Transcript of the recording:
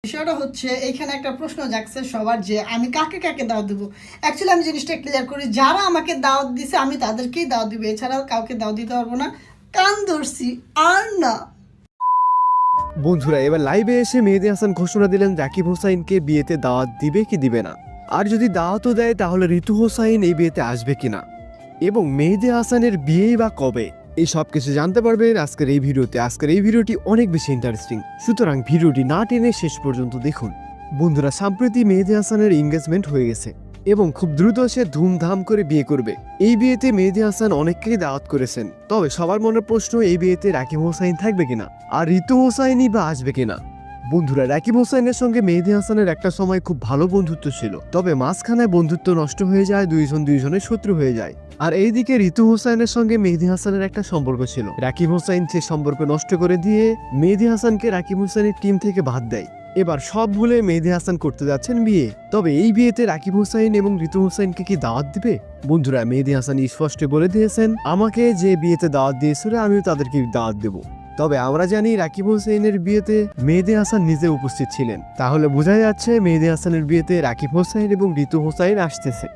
বিষয়টা হচ্ছে এইখানে একটা প্রশ্ন জাগছে সবার যে আমি কাকে কাকে দাওয়াত দেবো। অ্যাকচুয়ালি আমি জিনিসটা ক্লিয়ার করি, যারা আমাকে দাওয়াত দিছে আমি তাদেরকেই দাওয়াত দিব, এছাড়া কাউকে দাওয়াত দিতে পারবো না। কান ধরছি আর না। বন্ধুরা, এবার লাইভে এসে মেহেদী হাসান ঘোষণা দিলেন রাকিব হোসাইনকে বিয়েতে দাওয়াত দিবে কি দিবে না, আর যদি দাওয়াতও দেয় তাহলে ঋতু হোসাইন এই বিয়েতে আসবে কিনা, এবং মেহেদী হাসানের বিয়েই বা কবে, এই সব কিছু জানতে পারবেন আজকের এই ভিডিওতে। আজকের এই ভিডিওটি অনেক বেশি ইন্টারেস্টিং, সুতরাং ভিডিওটি না টেনে শেষ পর্যন্ত দেখুন। বন্ধুরা, সম্প্রতি মেহেদী হাসানের এঙ্গেজমেন্ট হয়ে গেছে এবং খুব দ্রুত সে ধুমধাম করে বিয়ে করবে। এই বিয়েতে মেহেদী হাসান অনেককেই দাওয়াত করেছেন, তবে সবার মনের প্রশ্ন এই বিয়েতে রাকিব হোসাইন থাকবে কিনা আর ঋতু হোসাইনই বা আসবে কিনা। বন্ধুরা, রাকিব হোসাইনের সঙ্গে মেহেদী হাসানের একটা সময় খুব ভালো বন্ধুত্ব ছিল, তবে মাঝখানে বন্ধুত্ব নষ্ট হয়ে যায়, দুইজনের শত্রু হয়ে যায়। আর এইদিকে ঋতু হোসাইনের সঙ্গে মেহেদী হাসানের একটা সম্পর্ক ছিল, রাকিব হোসাইন সে সম্পর্ক নষ্ট করে দিয়ে মেহেদী হাসানকে রাকিব হোসাইনের টিম থেকে বাদ দেয়। এবার সব ভুলে মেহেদী হাসান করতে যাচ্ছেন বিয়ে, তবে এই বিয়েতে রাকিব হোসাইন এবং ঋতু হোসাইনকে কি দাওয়াত দিবে? বন্ধুরা, মেহেদী হাসান স্পষ্ট বলে দিয়েছেন, আমাকে যে বিয়েতে দাওয়াত দিয়েছিল আমিও তাদেরকে দাওয়াত দেব। তবে আমরা জানি রাকিব হোসেনের বিয়েতে মেহেদী হাসান নিজে উপস্থিত ছিলেন, তাহলে বোঝা যাচ্ছে মেহেদী হাসানের বিয়েতে রাকিব হোসেন এবং ঋতু হোসাইন আসতেছে।